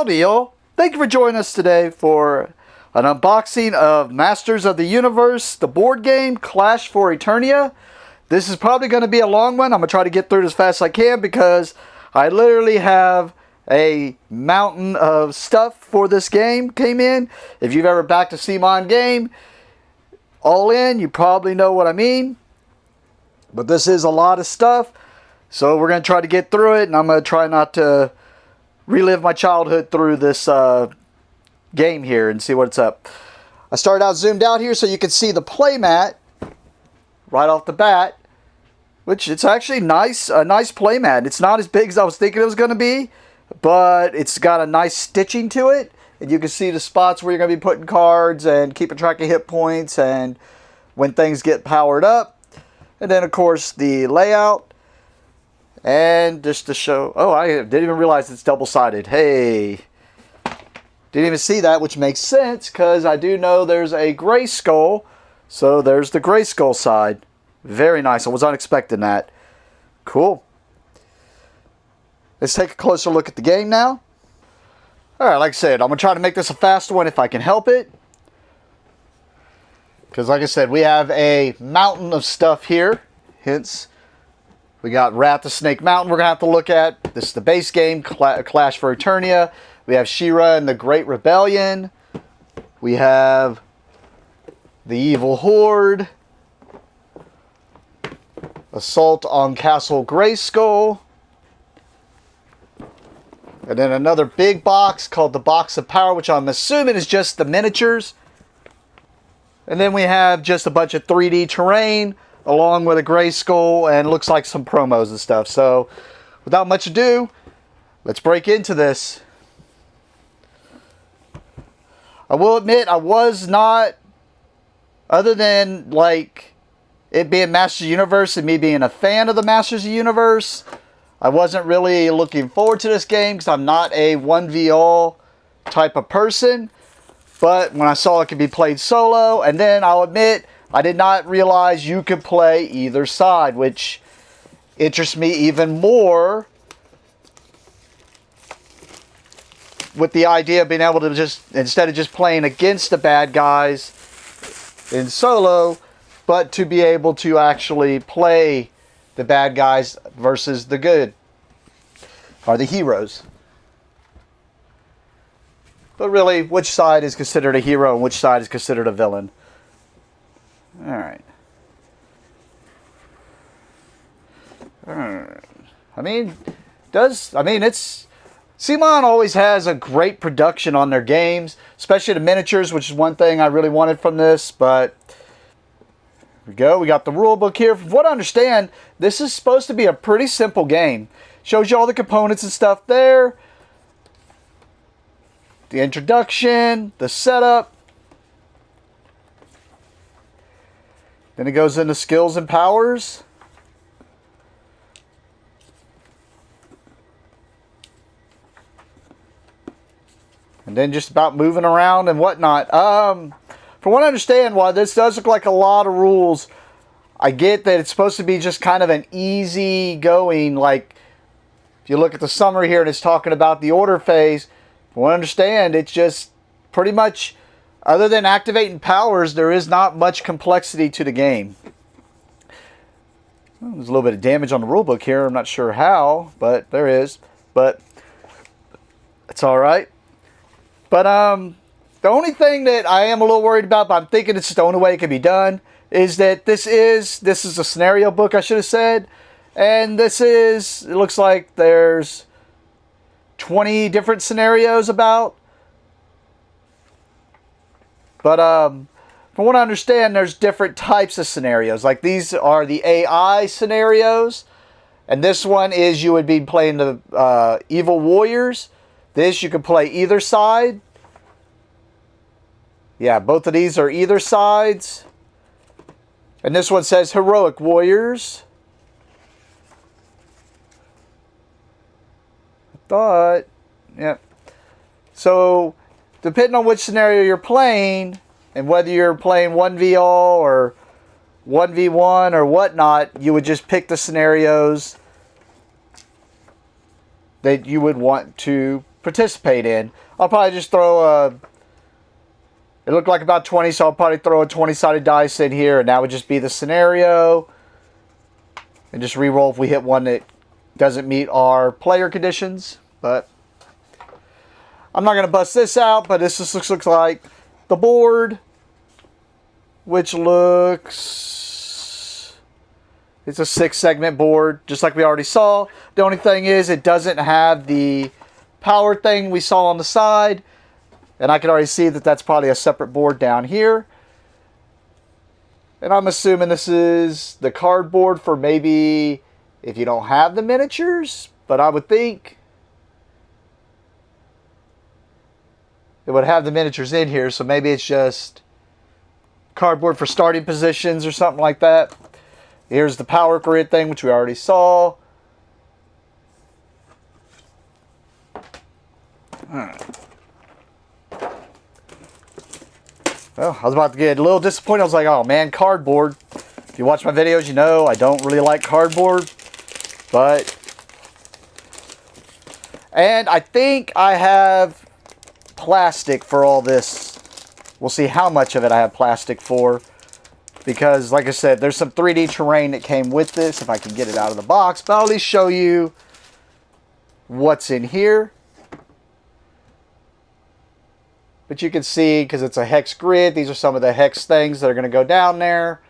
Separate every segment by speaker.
Speaker 1: Howdy y'all! Thank you for joining us today for an unboxing of Masters of the Universe, the board game, Clash for Eternia. This is probably going to be a long one. I'm going to try to get through it as fast as I can because I literally have a mountain of stuff for this game came in. If you've ever backed a CMON game, all in, you probably know what I mean. But this is a lot of stuff. So we're going to try to get through it, and I'm going to try not to relive my childhood through this game here and see what's up. I started out zoomed out here so you can see the playmat right off the bat, which it's actually nice, a nice playmat. It's not as big as I was thinking it was going to be, but it's got a nice stitching to it, and you can see the spots where you're going to be putting cards and keeping track of hit points and when things get powered up. And then of course the layout. And just to show, oh, I didn't even realize it's double-sided. Hey, didn't even see that, which makes sense because I do know there's a gray skull. So there's the gray skull side. Very nice. I was unexpecting that. Cool. Let's take a closer look at the game now. All right, like I said, I'm going to try to make this a fast one if I can help it. Because like I said, we have a mountain of stuff here. Hence, we got Wrath of Snake Mountain we're going to have to look at. This is the base game, Clash for Eternia. We have She-Ra and the Great Rebellion. We have the Evil Horde. Assault on Castle Grayskull. And then another big box called the Box of Power, which I'm assuming is just the miniatures. And then we have just a bunch of 3D terrain, along with a Grayskull, and looks like some promos and stuff. So, without much ado, let's break into this. I will admit, I was not, other than like it being Masters of the Universe and me being a fan of the Masters of the Universe, I wasn't really looking forward to this game because I'm not a 1v-all type of person. But when I saw it could be played solo, and then I'll admit, I did not realize you could play either side, which interests me even more with the idea of being able to just, instead of just playing against the bad guys in solo, but to be able to actually play the bad guys versus the good, or the heroes. But really, which side is considered a hero and which side is considered a villain? Alright. I mean, it's... CMON always has a great production on their games, especially the miniatures, which is one thing I really wanted from this, but... Here we go, we got the rule book here. From what I understand, this is supposed to be a pretty simple game. Shows you all the components and stuff there. The introduction, the setup. Then it goes into skills and powers. And then just about moving around and whatnot. From what I understand, while this does look like a lot of rules, I get that it's supposed to be just kind of an easy going, like if you look at the summary here and it's talking about the order phase, from what I understand, it's just pretty much, other than activating powers, there is not much complexity to the game. Well, there's a little bit of damage on the rulebook here. I'm not sure how, but there is. But it's all right. But the only thing that I am a little worried about, but I'm thinking it's the only way it can be done, is that this is a scenario book, I should have said. And it looks like there's 20 different scenarios about. But from what I understand, there's different types of scenarios. Like these are the AI scenarios. And this one is you would be playing the evil warriors. This you can play either side. Yeah, both of these are either sides. And this one says heroic warriors. But, yeah. So, depending on which scenario you're playing, and whether you're playing 1v-all or 1v1 or whatnot, you would just pick the scenarios that you would want to participate in. I'll probably just throw a... It looked like about 20, so I'll probably throw a 20-sided dice in here, and that would just be the scenario. And just re-roll if we hit one that doesn't meet our player conditions. But I'm not going to bust this out, but this just looks like the board, which looks... It's a 6-segment board, just like we already saw. The only thing is it doesn't have the power thing we saw on the side. And I can already see that that's probably a separate board down here. And I'm assuming this is the cardboard for maybe if you don't have the miniatures. But I would think it would have the miniatures in here. So maybe it's just cardboard for starting positions or something like that. Here's the power grid thing, which we already saw. Alright. Well, I was about to get a little disappointed. I was like, oh man, cardboard. If you watch my videos, you know I don't really like cardboard. But... And I think I have plastic for all this. We'll see how much of it I have plastic for. Because, like I said, there's some 3D terrain that came with this. If I can get it out of the box. But I'll at least show you what's in here. But you can see, because it's a hex grid, these are some of the hex things that are going to go down there.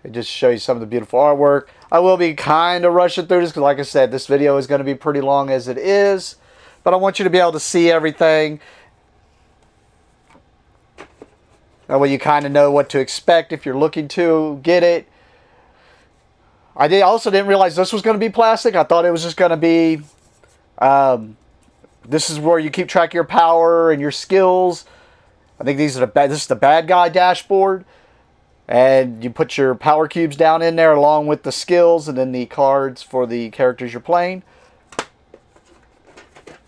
Speaker 1: It just shows you some of the beautiful artwork. I will be kind of rushing through this, because like I said, this video is going to be pretty long as it is. But I want you to be able to see everything. That way you kind of know what to expect if you're looking to get it. I also didn't realize this was going to be plastic. I thought it was just going to be... this is where you keep track of your power and your skills. I think these are this is the bad guy dashboard. And you put your power cubes down in there along with the skills and then the cards for the characters you're playing.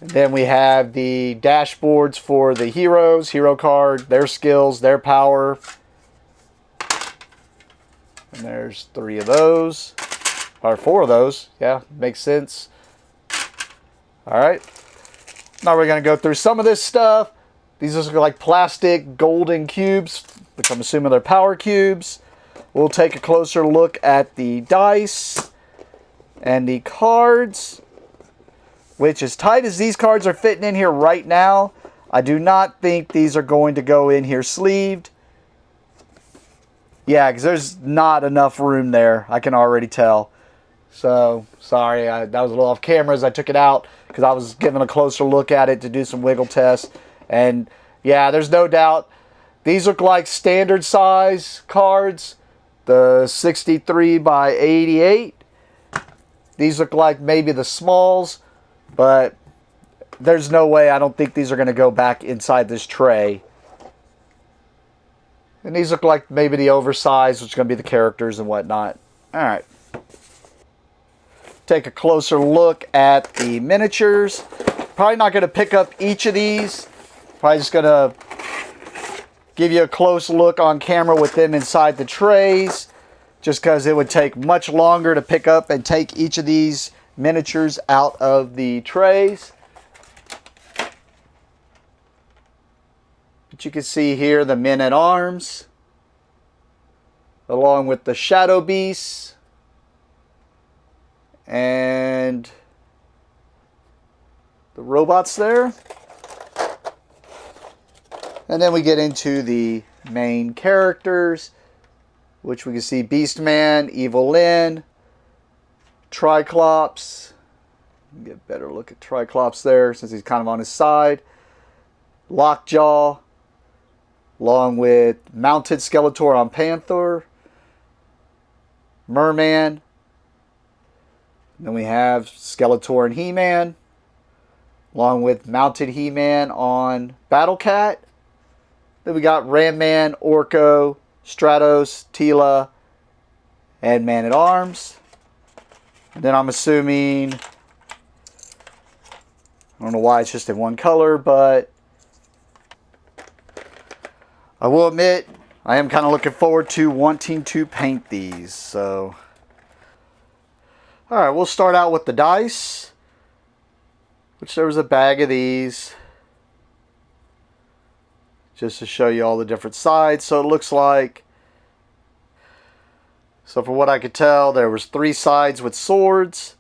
Speaker 1: And then we have the dashboards for the heroes, hero card, their skills, their power. And there's 3 of those. Or 4 of those. Yeah, makes sense. Alright. Now we're going to go through some of this stuff. These are like plastic golden cubes, which I'm assuming they're power cubes. We'll take a closer look at the dice and the cards. Which, as tight as these cards are fitting in here right now, I do not think these are going to go in here sleeved. Yeah, because there's not enough room there. I can already tell. So, sorry, that was a little off camera as I took it out, because I was giving a closer look at it to do some wiggle tests. And, yeah, there's no doubt. These look like standard size cards. The 63 by 88. These look like maybe the smalls. But there's no way, I don't think these are going to go back inside this tray. And these look like maybe the oversized, which is going to be the characters and whatnot. Alright. Take a closer look at the miniatures. Probably not going to pick up each of these. Probably just going to give you a close look on camera with them inside the trays. Just because it would take much longer to pick up and take each of these miniatures out of the trays. But you can see here the men-at-arms along with the shadow beasts and the robots there. And then we get into the main characters, which we can see Beastman, Evil Lyn, Triclops. Get a better look at Triclops there since he's kind of on his side. Lockjaw, along with mounted Skeletor on Panther. Merman. Then we have Skeletor and He-Man, along with mounted He-Man on Battle-Cat. Then we got Ram-Man, Orko, Stratos, Tila, and Man-at-Arms. And then I'm assuming, I don't know why it's just in one color, but I will admit, I am kind of looking forward to wanting to paint these. So, all right, we'll start out with the dice, which there was a bag of these, just to show you all the different sides. So it looks like, so from what I could tell, there was 3 sides with swords,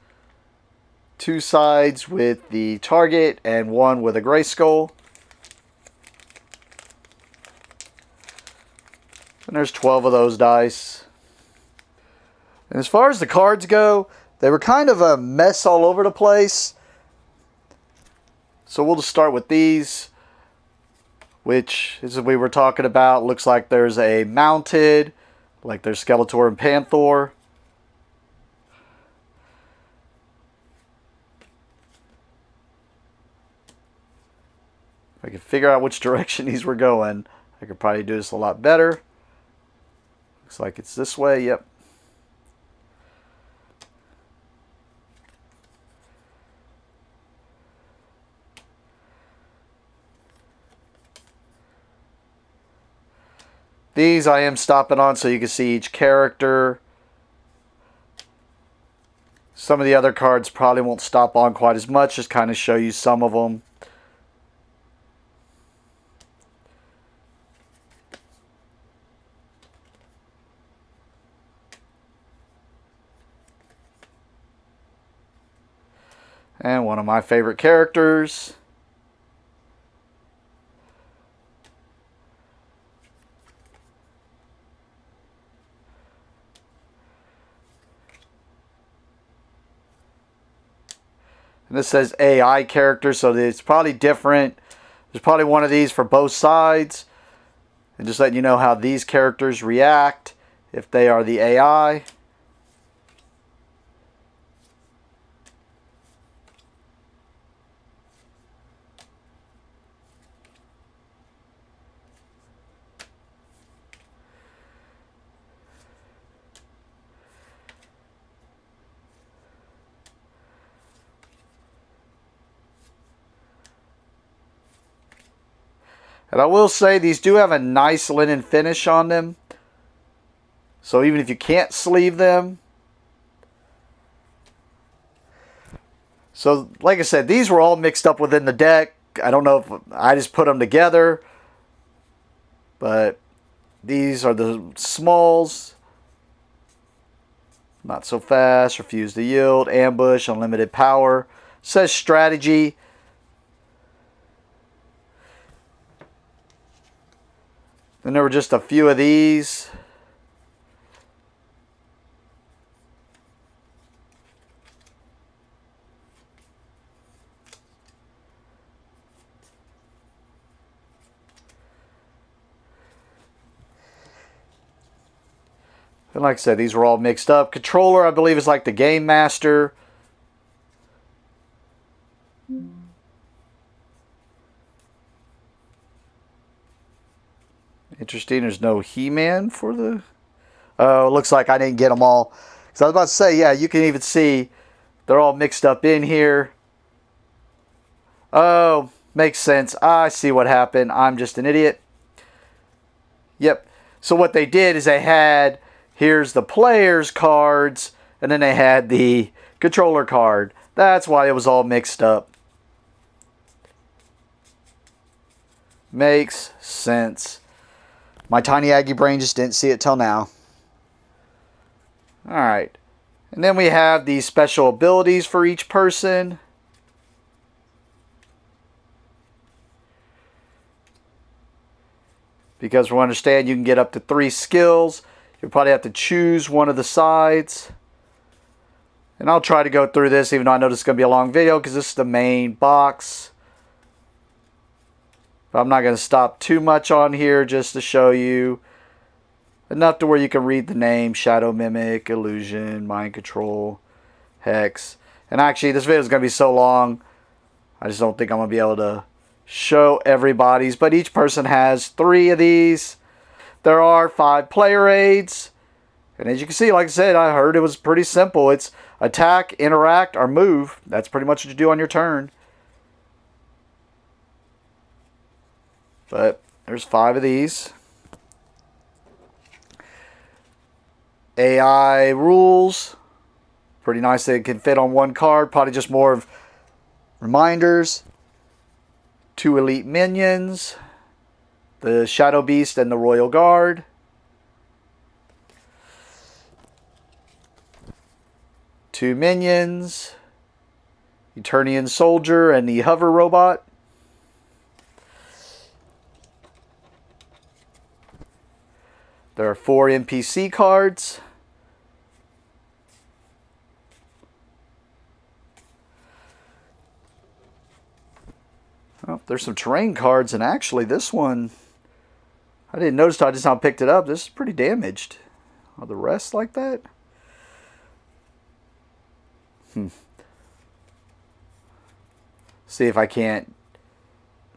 Speaker 1: 2 sides with the target, and 1 with a gray skull. And there's 12 of those dice. And as far as the cards go, they were kind of a mess all over the place. So we'll just start with these, which, as we were talking about, looks like there's a mounted, like there's Skeletor and Panther. If I could figure out which direction these were going, I could probably do this a lot better. Looks like it's this way, yep. These I am stopping on so you can see each character. Some of the other cards probably won't stop on quite as much, just kind of show you some of them. And one of my favorite characters. And this says AI character, so it's probably different. There's probably one of these for both sides. And just letting you know how these characters react if they are the AI. And I will say these do have a nice linen finish on them. So even if you can't sleeve them. So like I said, these were all mixed up within the deck. I don't know if I just put them together. But these are the smalls. Not so fast, refuse to yield, ambush, unlimited power. Says strategy. Then there were just a few of these. And like I said, these were all mixed up. Controller, I believe, is like the Game Master. Interesting, there's no He-Man for the... Oh, it looks like I didn't get them all. Because I was about to say, yeah, you can even see they're all mixed up in here. Oh, makes sense. I see what happened. I'm just an idiot. Yep. So what they did is they had, here's the player's cards, and then they had the controller card. That's why it was all mixed up. Makes sense. My tiny Aggie brain just didn't see it till now. Alright. And then we have these special abilities for each person. Because we understand you can get up to 3 skills. You'll probably have to choose one of the sides. And I'll try to go through this even though I know this is going to be a long video because this is the main box. But I'm not going to stop too much on here just to show you enough to where you can read the name: Shadow Mimic, Illusion, Mind Control, Hex. And actually this video is going to be so long, I just don't think I'm going to be able to show everybody's. But each person has 3 of these. There are 5 player aids. And as you can see, like I said, I heard it was pretty simple. It's attack, interact, or move. That's pretty much what you do on your turn. But there's 5 of these. AI rules. Pretty nice that it can fit on one card. Probably just more of reminders. 2 elite minions. The Shadow Beast and the Royal Guard. Two minions. Eternian Soldier and the Hover Robot. There are 4 NPC cards. Oh, there's some terrain cards, and actually this one, I didn't notice till I just now picked it up. This is pretty damaged. Are the rest like that? See if I can't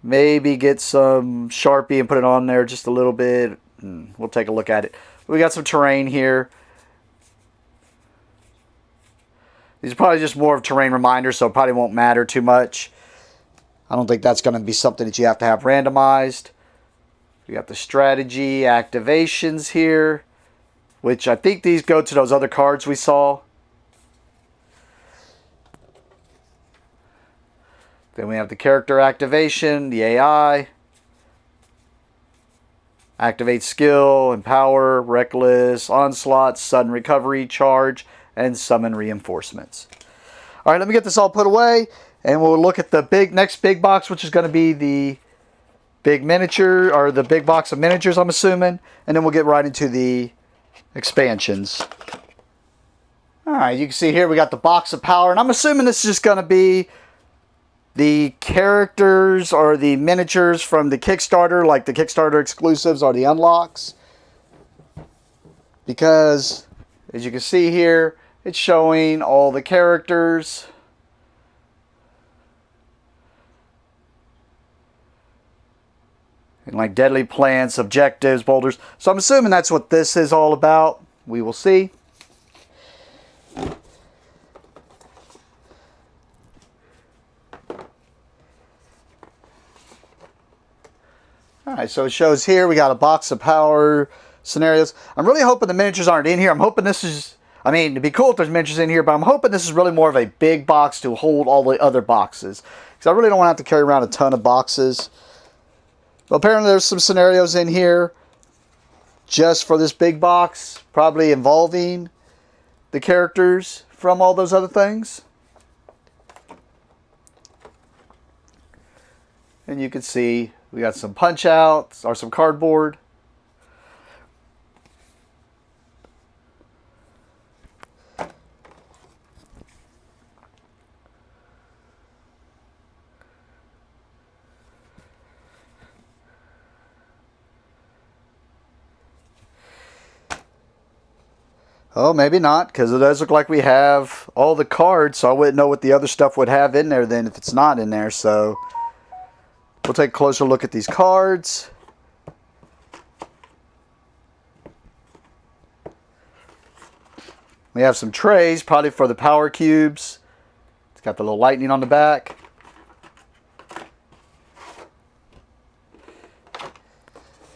Speaker 1: maybe get some Sharpie and put it on there just a little bit. We'll take a look at it. We got some terrain here. These are probably just more of terrain reminders, so it probably won't matter too much. I don't think that's going to be something that you have to have randomized. We got the strategy activations here, which I think these go to those other cards we saw. Then we have the character activation, the AI. Activate skill, empower, reckless, onslaught, sudden recovery, charge, and summon reinforcements. All right, let me get this all put away, and we'll look at the next big box, which is going to be the big miniature, or the big box of miniatures, I'm assuming, and then we'll get right into the expansions. All right, you can see here we got the box of power, and I'm assuming this is just going to be the characters or the miniatures from the Kickstarter, like the Kickstarter exclusives or the unlocks. Because, as you can see here, it's showing all the characters. And like deadly plants, objectives, boulders. So I'm assuming that's what this is all about. We will see. Alright, so it shows here we got a box of power scenarios. I'm really hoping the miniatures aren't in here. I'm hoping this is, I mean, it'd be cool if there's miniatures in here, but I'm hoping this is really more of a big box to hold all the other boxes. Because I really don't want to have to carry around a ton of boxes. Well, apparently there's some scenarios in here just for this big box, probably involving the characters from all those other things. And you can see we got some punch outs or some cardboard. Oh, maybe not, because it does look like we have all the cards, so I wouldn't know what the other stuff would have in there then if it's not in there, so we'll take a closer look at these cards. We have some trays, probably for the power cubes. It's got the little lightning on the back.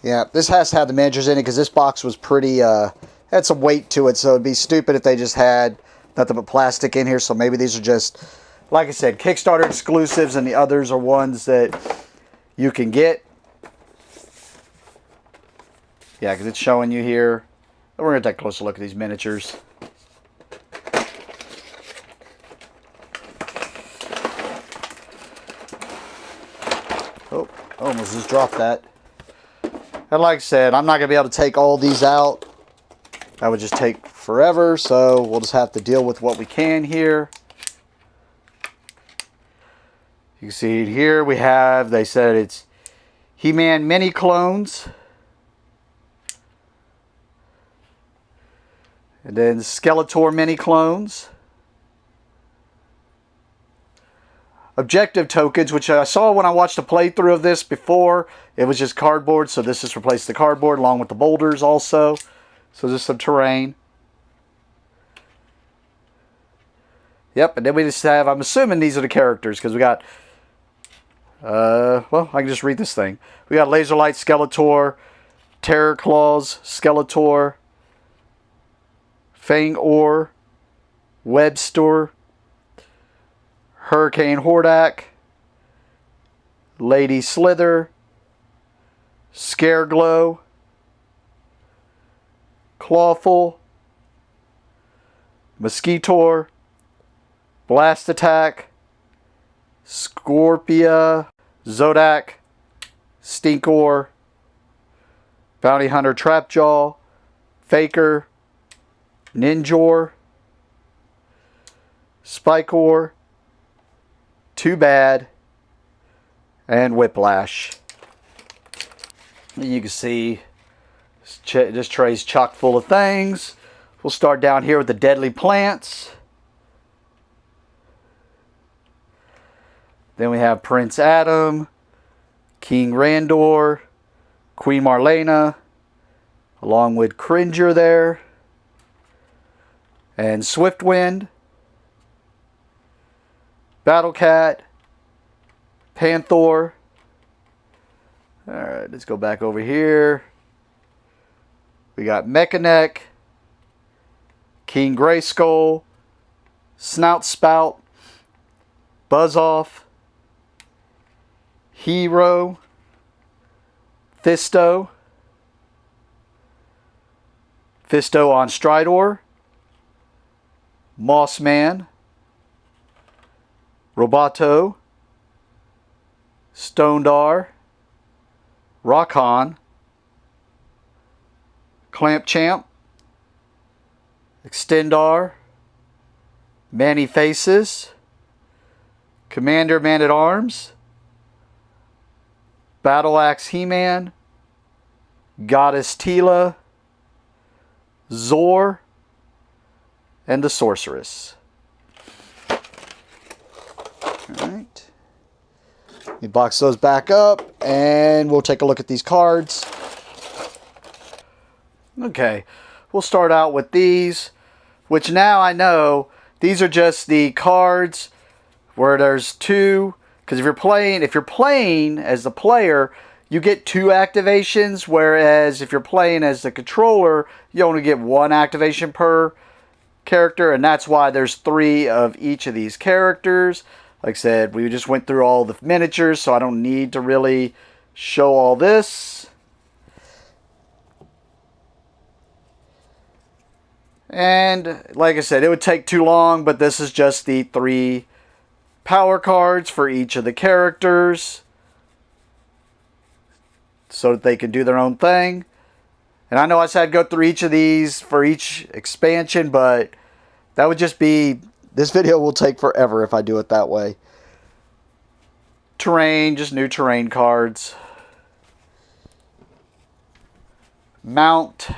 Speaker 1: Yeah, this has to have the miniatures in it because this box was pretty, had some weight to it, so it'd be stupid if they just had nothing but plastic in here. So maybe these are just, like I said, Kickstarter exclusives, and the others are ones that you can get. Yeah, because it's showing you here. We're going to take a closer look at these miniatures. Oh, almost just dropped that. And like I said, I'm not going to be able to take all these out. That would just take forever, so we'll just have to deal with what we can here. You can see here we have, they said it's He-Man mini clones. And then Skeletor mini clones. Objective tokens, which I saw when I watched a playthrough of this before. It was just cardboard, so this has replaced the cardboard along with the boulders also. So there's some terrain. Yep, and then we just have, I'm assuming these are the characters, because we got, well, I can just read this thing. We got Laser Light Skeletor, Terror Claws Skeletor, Fang Ore, Webster, Hurricane Hordak, Lady Slither, Scareglow, Clawful, Mosquitor, Blast Attack, Scorpia, Zodak, Stinkor, Bounty Hunter Trapjaw, Faker, Ninjor, Spikor, Too Bad, and Whiplash. And you can see this tray's chock full of things. We'll start down here with the Deadly Plants. Then we have Prince Adam, King Randor, Queen Marlena, along with Cringer there, and Swiftwind, Battlecat, Panther. Alright, let's go back over here. We got Mechanic, King Grayskull, Snout Spout, Buzz-Off, Hero, Fisto, Fisto on Stridor, Mossman, Roboto, Stonedar, Rockon, Clamp Champ, Extendar, Manny Faces, Commander Man-at-Arms, Battle Axe He-Man, Goddess Tila, Zor, and the Sorceress. Alright. Let me box those back up and we'll take a look at these cards. Okay, we'll start out with these, which now I know these are just the cards where there's two. Because if you're playing as the player, you get 2 activations, whereas if you're playing as the controller, you only get 1 activation per character, and that's why there's 3 of each of these characters. Like I said, we just went through all the miniatures, so I don't need to really show all this. And like I said, it would take too long, but this is just the 3 power cards for each of the characters so that they can do their own thing. And I know I said I'd go through each of these for each expansion, but that would just be, this video will take forever if I do it that way. Terrain, just new terrain cards. Mount.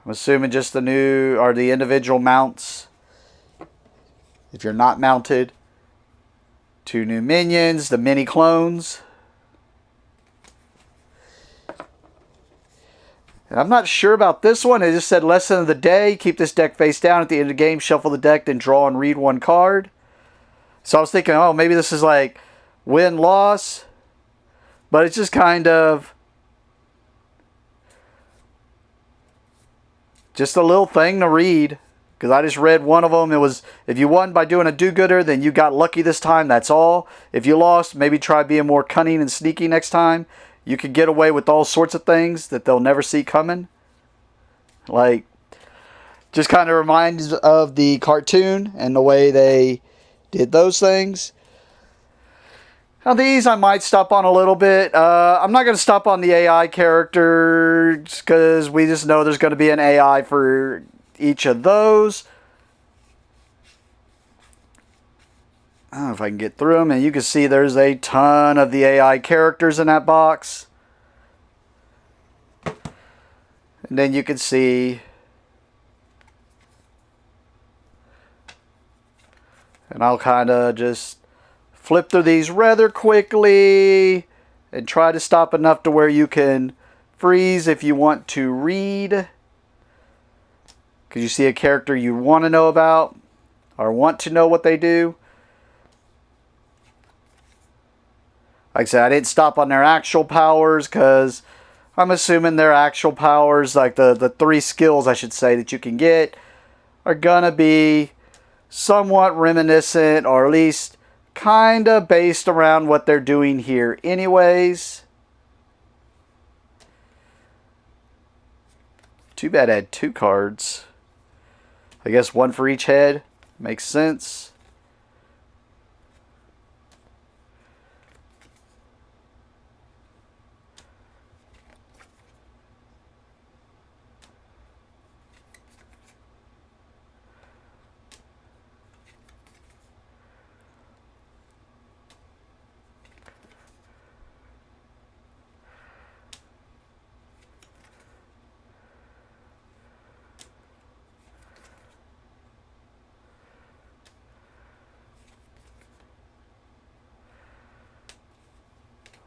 Speaker 1: I'm assuming just the new, or the individual mounts. If you're not mounted. 2 new minions, the mini clones. And I'm not sure about this one. It just said lesson of the day. Keep this deck face down at the end of the game. Shuffle the deck, then draw and read 1 card. So I was thinking, oh, maybe this is like win-loss. But it's just kind of just a little thing to read. Because I just read one of them. It was, if you won by doing a do-gooder, then you got lucky this time. That's all. If you lost, maybe try being more cunning and sneaky next time. You could get away with all sorts of things that they'll never see coming. Like, just kind of reminds of the cartoon and the way they did those things. Now these I might stop on a little bit. I'm not going to stop on the AI characters because we just know there's going to be an AI for each of those. I don't know if I can get through them, and you can see there's a ton of the AI characters in that box. And then you can see, and I'll kind of just flip through these rather quickly and try to stop enough to where you can freeze if you want to read. Because you see a character you want to know about or want to know what they do. Like I said, I didn't stop on their actual powers because I'm assuming their actual powers, like the 3 skills I should say that you can get, are gonna be somewhat reminiscent, or at least kinda based around what they're doing here anyways. Too bad I had 2 cards. I guess 1 for each head. Makes sense.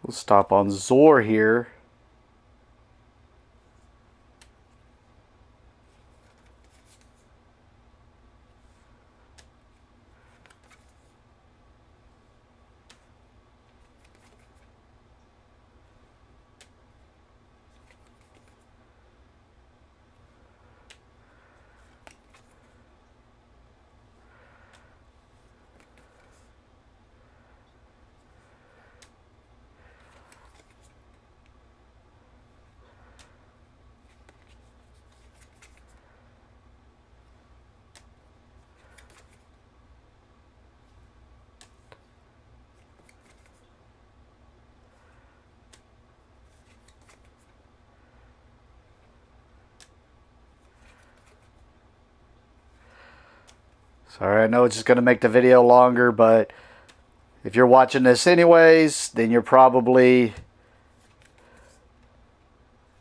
Speaker 1: We'll stop on Zor here. Sorry, I know it's just going to make the video longer, but if you're watching this anyways, then you're probably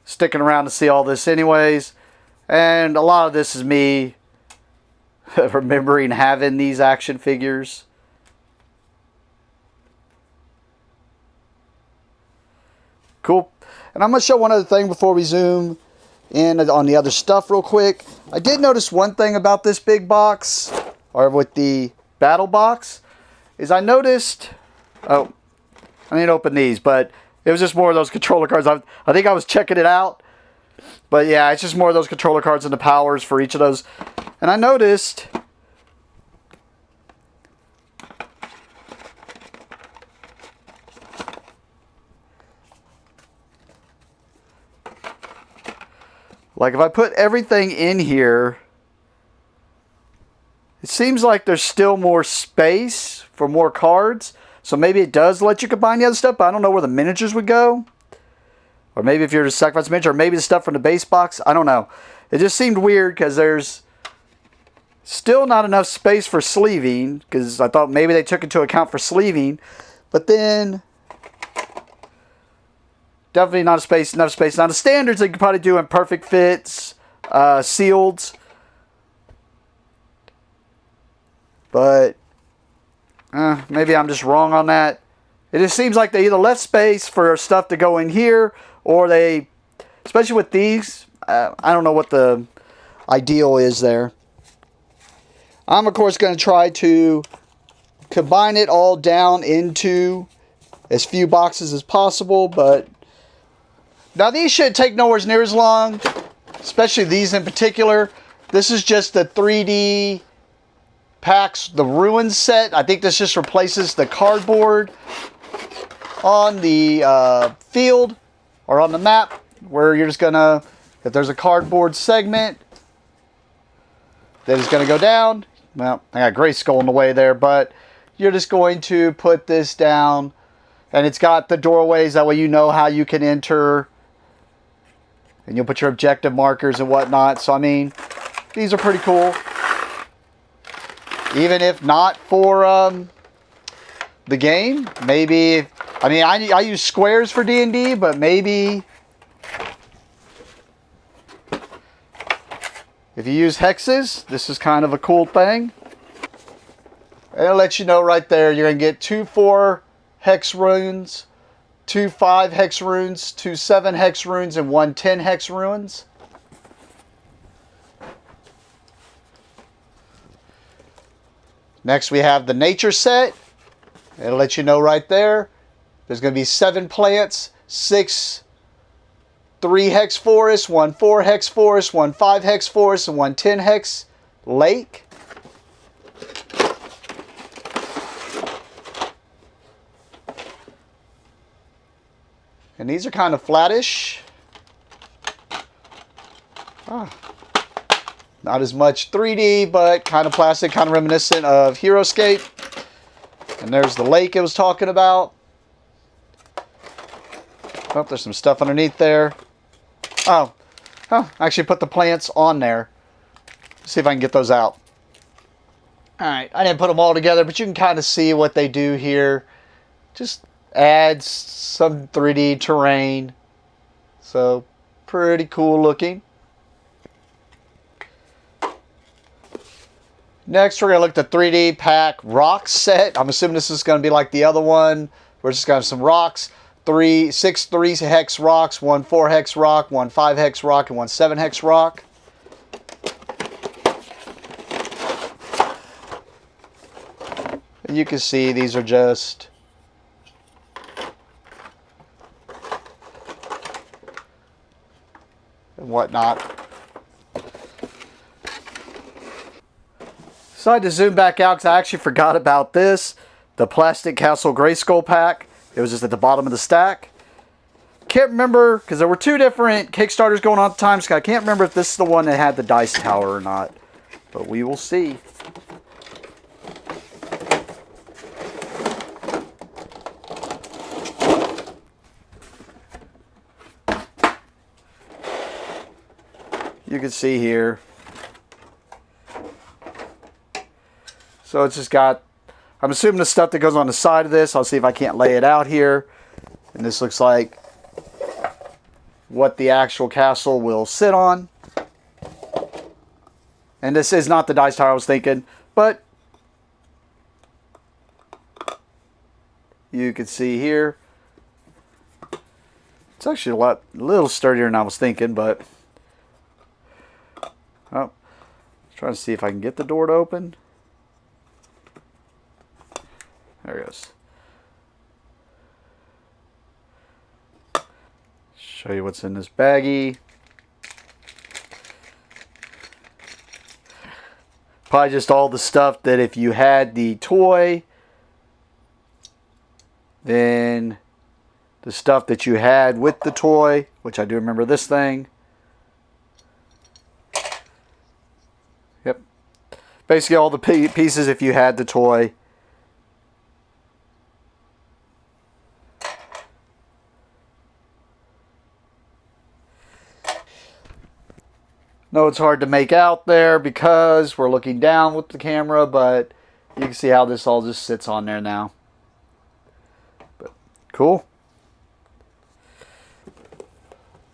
Speaker 1: sticking around to see all this anyways. And a lot of this is me remembering having these action figures. Cool. And I'm going to show one other thing before we zoom in on the other stuff real quick. I did notice one thing about this big box, or with the battle box, is I noticed, oh, I didn't open these, but it was just more of those controller cards. I think I was checking it out, but yeah, it's just more of those controller cards and the powers for each of those. And I noticed like if I put everything in here, it seems like there's still more space for more cards. So maybe it does let you combine the other stuff, but I don't know where the miniatures would go. Or maybe if you're to sacrifice a miniature, or maybe the stuff from the base box. I don't know. It just seemed weird because there's still not enough space for sleeving, because I thought maybe they took into account for sleeving. But then definitely not enough space. Now the standards they could probably do in perfect fits, sealed. But maybe I'm just wrong on that. It just seems like they either left space for stuff to go in here, or they, especially with these, I don't know what the ideal is there. I'm of course going to try to combine it all down into as few boxes as possible, but now these should take nowhere near as long, especially these in particular. This is just the 3D packs, the Ruins set. I think this just replaces the cardboard on the field or on the map, where you're just gonna, if there's a cardboard segment that is gonna go down, well, I got Grayskull in the way there, but you're just going to put this down, and it's got the doorways, that way you know how you can enter, and you'll put your objective markers and whatnot. So I mean, these are pretty cool. Even if not for the game, maybe, I mean, I use squares for D&D, but maybe if you use hexes, this is kind of a cool thing. And it'll let you know right there, you're going to get 2 4 hex runes, 2 5 hex runes, 2 7 hex runes, and 1 10 hex runes. Next we have the nature set. It'll let you know right there. There's going to be 7 plants, 6 3 hex forest, 1 4 hex forest, 1 5 hex forest, and 1 10 hex lake. And these are kind of flattish. Not as much 3D, but kind of plastic, kind of reminiscent of HeroScape. And there's the lake I was talking about. Oh, there's some stuff underneath there. Oh, I actually put the plants on there. Let's see if I can get those out. Alright, I didn't put them all together, but you can kind of see what they do here. Just adds some 3D terrain. So, pretty cool looking. Next, we're going to look at the 3D pack rock set. I'm assuming this is going to be like the other one. We're just going to have some rocks. 6 3 hex rocks, 1 4 hex rock, 1 5 hex rock, and 1 7 hex rock. And you can see these are just and whatnot. So I had to zoom back out because I actually forgot about this. The Plastic Castle Grayskull pack. It was just at the bottom of the stack. Can't remember, because there were 2 different Kickstarters going on at the time, so I can't remember if this is the one that had the dice tower or not. But we will see. You can see here. So it's just got, I'm assuming the stuff that goes on the side of this. I'll see if I can't lay it out here. And this looks like what the actual castle will sit on. And this is not the dice tower I was thinking, but you can see here. It's actually a little sturdier than I was thinking, but oh, trying to see if I can get the door to open. There it goes. Show you what's in this baggie. Probably just all the stuff that if you had the toy, then the stuff that you had with the toy, which I do remember this thing. Yep. Basically all the pieces if you had the toy. No, it's hard to make out there because we're looking down with the camera, but you can see how this all just sits on there now. But cool.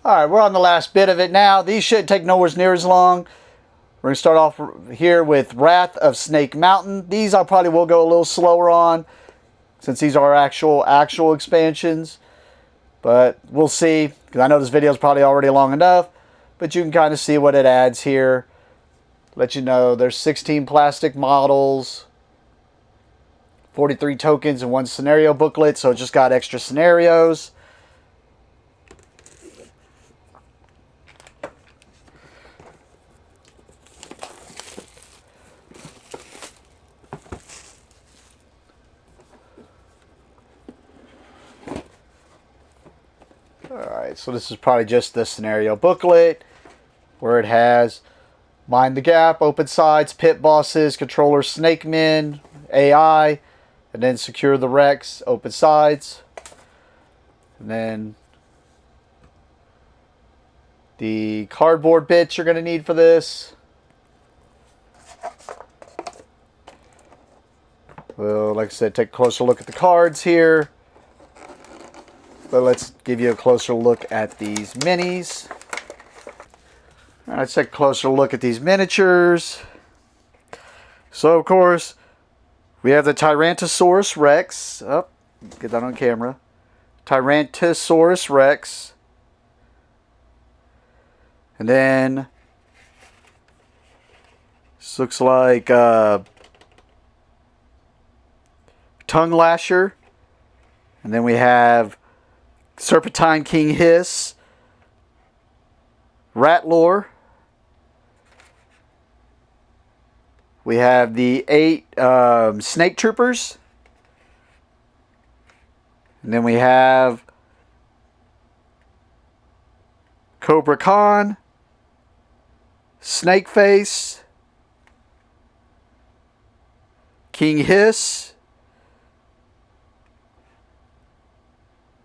Speaker 1: Alright, we're on the last bit of it now. These shouldn't take nowhere near as long. We're going to start off here with Wrath of Snake Mountain. These I probably will go a little slower on since these are actual expansions. But we'll see, because I know this video is probably already long enough. But you can kind of see what it adds here. Let you know there's 16 plastic models, 43 tokens, and 1 scenario booklet. So it just got extra scenarios. Alright, so this is probably just the scenario booklet where it has Mind the Gap, Open Sides, Pit Bosses, Controller Snake Men, AI, and then Secure the Wrecks, Open Sides. And then the cardboard bits you're going to need for this. Well, like I said, take a closer look at the cards here. But let's give you a closer look at these minis. All right, let's take a closer look at these miniatures. So, of course, we have the Tyrannosaurus Rex. Oh, get that on camera. Tyrannosaurus Rex. And then this looks like Tongue Lasher. And then we have Serpentine King Hiss. Rat Lore. We have the 8 Snake Troopers. And then we have Cobra Khan, Snake Face, King Hiss,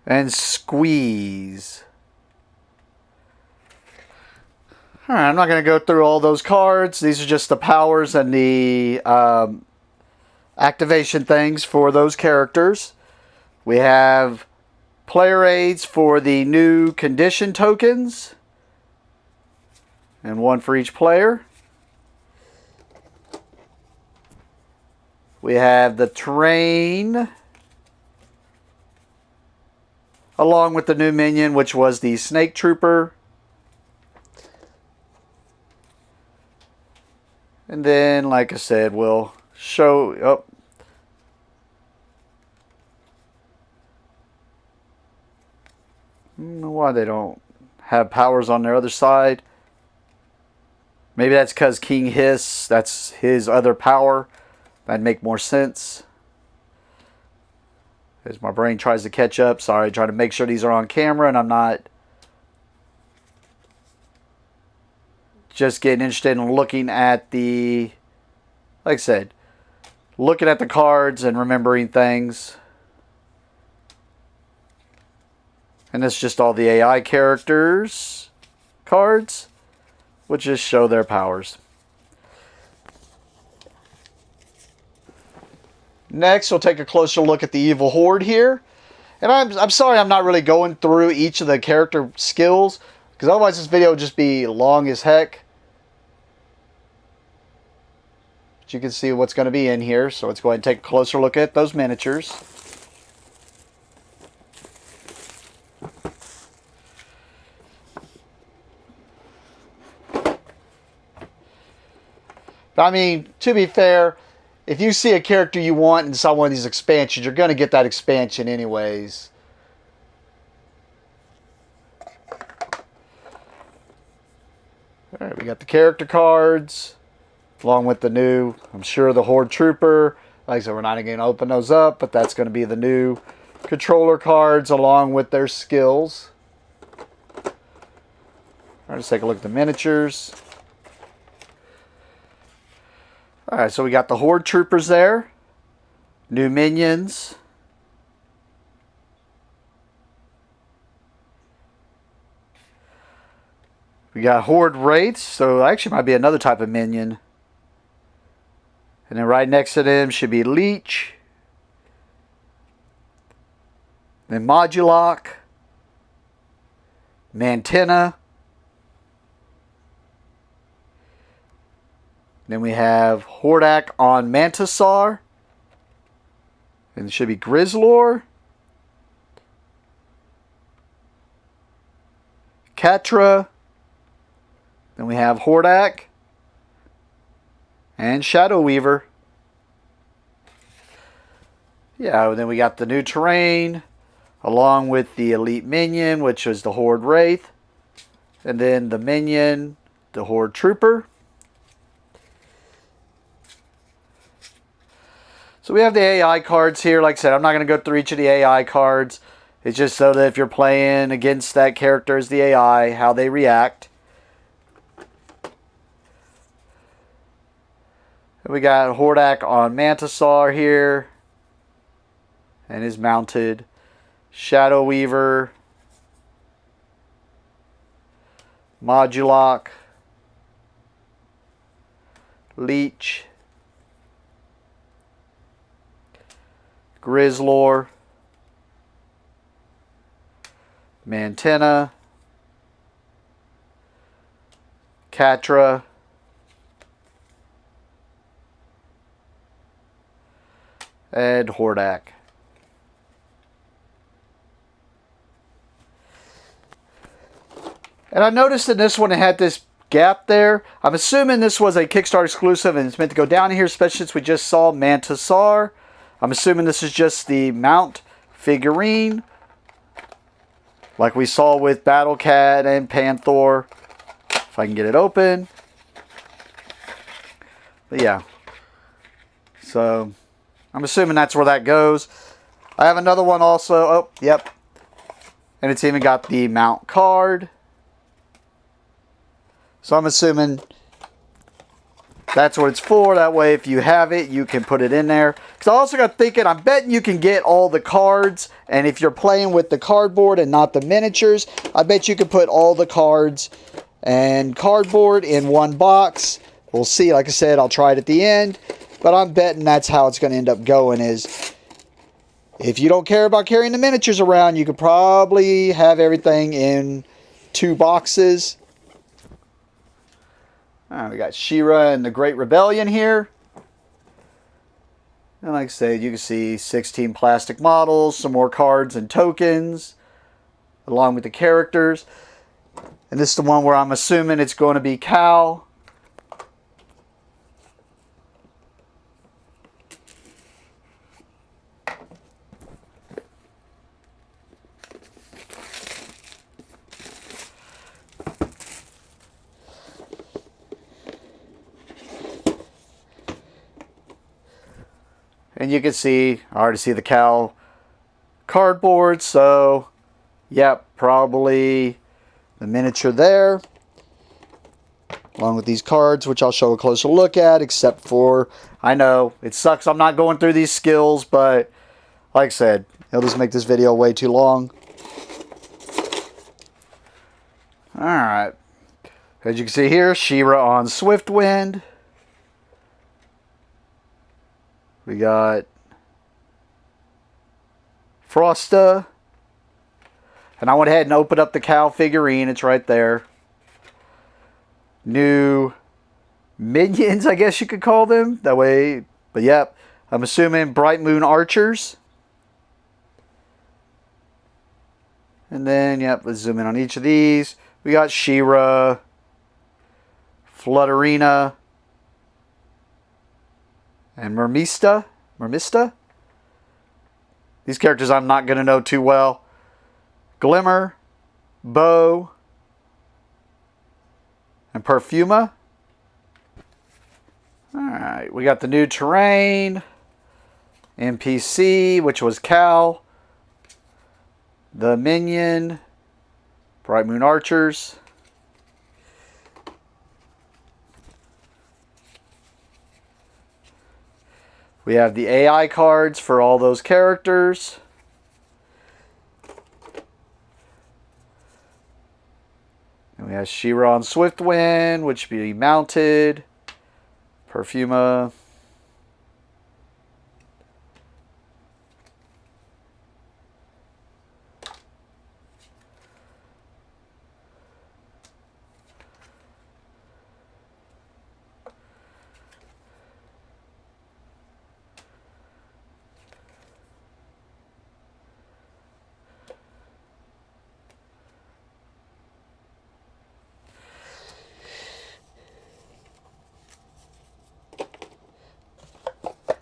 Speaker 1: and Squeeze. Alright, I'm not going to go through all those cards. These are just the powers and the activation things for those characters. We have player aids for the new condition tokens. And one for each player. We have the terrain. Along with the new minion, which was the Snake Trooper. And then, like I said, we'll show... Oh. I don't know why they don't have powers on their other side. Maybe that's because King Hiss, that's his other power. That'd make more sense. As my brain tries to catch up. Sorry, trying to make sure these are on camera and I'm not just getting interested in looking at the, like I said, looking at the cards and remembering things. And it's just all the AI characters cards, which just show their powers. Next, we'll take a closer look at the Evil Horde here. And I'm sorry I'm not really going through each of the character skills, because otherwise this video would just be long as heck. But you can see what's going to be in here, so let's go ahead and take a closer look at those miniatures. I mean, to be fair, if you see a character you want in some one of these expansions, you're going to get that expansion anyways. Alright, we got the character cards, along with the new, I'm sure, the Horde Trooper. Like I said, we're not going to open those up, but that's going to be the new controller cards, along with their skills. Alright, let's take a look at the miniatures. Alright, so we got the Horde Troopers there. New minions. We got Horde Wraiths, so actually might be another type of minion. And then right next to them should be Leech. Then Modulok. Mantenna. Then we have Hordak on Mantisaur. And it should be Grizzlor. Catra. Then we have Hordak. And Shadow Weaver. Yeah, and then we got the new terrain. Along with the Elite Minion, which is the Horde Wraith. And then the Minion, the Horde Trooper. So we have the AI cards here. Like I said, I'm not going to go through each of the AI cards. It's just so that if you're playing against that character as the AI, how they react. And we got Hordak on Mantisaur here. And is mounted. Shadow Weaver. Modulok. Leech. Grizzlor, Mantenna, Catra, and Hordak. And I noticed in this one it had this gap there. I'm assuming this was a Kickstarter exclusive and it's meant to go down here, especially since we just saw Mantisaur. I'm assuming this is just the mount figurine, like we saw with Battle Cat and Panther. I can get it open. But yeah. So, I'm assuming that's where that goes. I have another one also. Oh, yep. And it's even got the mount card. So I'm assuming that's what it's for. That way, if you have it, you can put it in there. Because I also got thinking, I'm betting you can get all the cards. And if you're playing with the cardboard and not the miniatures, I bet you could put all the cards and cardboard in one box. We'll see. Like I said, I'll try it at the end. But I'm betting that's how it's going to end up going is, if you don't care about carrying the miniatures around, you could probably have everything in 2 boxes. Alright, we got She-Ra and the Great Rebellion here. And like I said, you can see 16 plastic models, some more cards and tokens, along with the characters. And this is the one where I'm assuming it's going to be Cal. And you can see, I already see the Cal cardboard, so, yep, probably the miniature there. Along with these cards, which I'll show a closer look at, except for, I know, it sucks I'm not going through these skills, but, like I said, it'll just make this video way too long. Alright. As you can see here, She-Ra on Swiftwind. We got Frosta. And I went ahead and opened up the Cal figurine. It's right there. New minions, I guess you could call them. That way, but yep. I'm assuming Bright Moon Archers. And then, yep, let's zoom in on each of these. We got She-Ra, Flutterina, and Mermista. These characters I'm not going to know too well. Glimmer, Bo, and Perfuma. Alright, we got the new terrain. NPC, which was Cal. The Minion. Bright Moon Archers. We have the AI cards for all those characters. And we have She-Ra on Swiftwind, which will be mounted. Perfuma.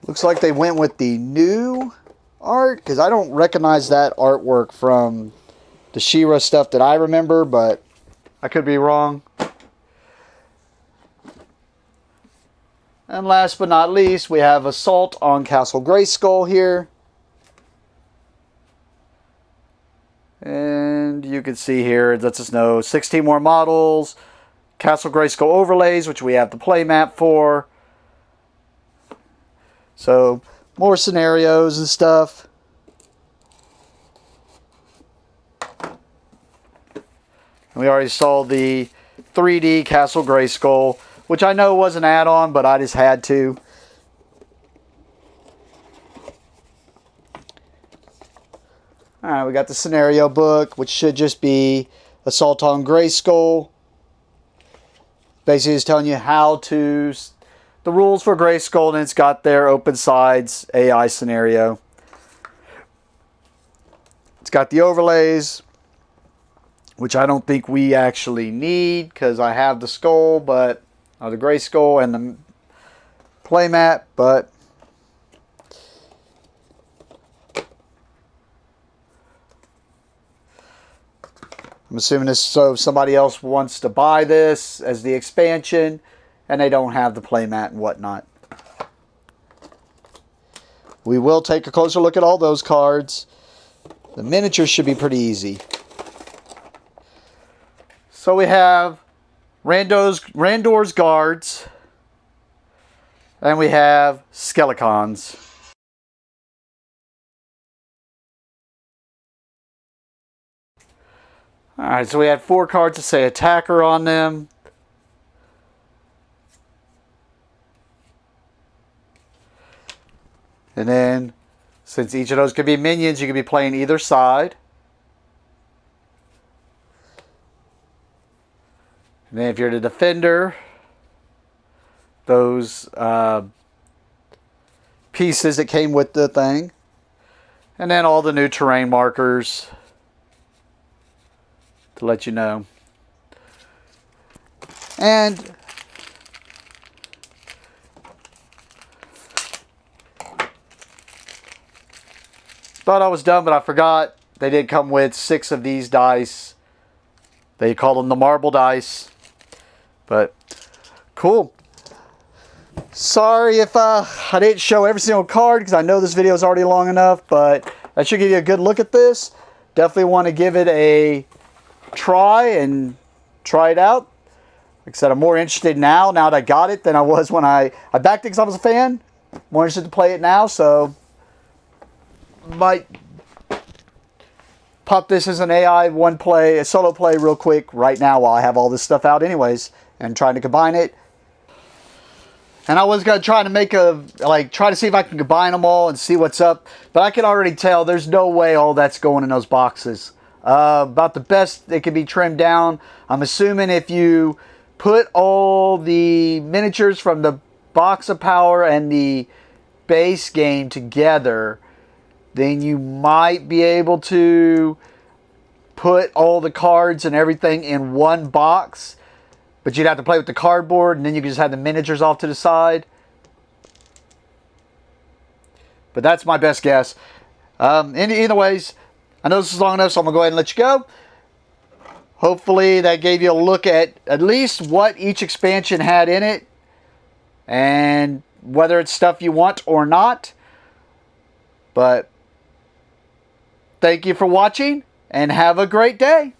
Speaker 1: Looks like they went with the new art, because I don't recognize that artwork from the She-Ra stuff that I remember, but I could be wrong. And last but not least, we have Assault on Castle Grayskull here. And you can see here, it lets us know 16 more models, Castle Grayskull overlays, which we have the play map for. So, more scenarios and stuff. And we already saw the 3D Castle Grayskull, which I know was an add-on, but I just had to. Alright, we got the scenario book, which should just be Assault on Grayskull. Basically, it's telling you how to... the rules for Grayskull, and it's got their open sides AI scenario. It's got the overlays, which I don't think we actually need, because I have the skull, but the Grayskull and the playmat, but I'm assuming this so if somebody else wants to buy this as the expansion and they don't have the playmat and whatnot. We will take a closer look at all those cards. The miniatures should be pretty easy. So we have Randor's Guards. And we have Skelecons. Alright, so we had 4 cards that say Attacker on them. And then, since each of those could be minions, you could be playing either side. And then if you're the defender, those pieces that came with the thing. And then all the new terrain markers to let you know. And thought I was done, but I forgot. They did come with 6 of these dice. They call them the marble dice. But cool. Sorry if I didn't show every single card because I know this video is already long enough, but that should give you a good look at this. Definitely want to give it a try and try it out. Like I said, I'm more interested now that I got it than I was when I backed it because I was a fan. More interested to play it now, so might pop this as an AI a solo play real quick right now while I have all this stuff out anyways and trying to combine it. And I was going to try to make try to see if I can combine them all and see what's up. But I can already tell there's no way all that's going in those boxes. About the best they could be trimmed down. I'm assuming if you put all the miniatures from the box of power and the base game together, then you might be able to put all the cards and everything in one box. But you'd have to play with the cardboard, and then you can just have the miniatures off to the side. But that's my best guess. Either ways, I know this is long enough, so I'm going to go ahead and let you go. Hopefully that gave you a look at least what each expansion had in it. And whether it's stuff you want or not. But thank you for watching, and have a great day.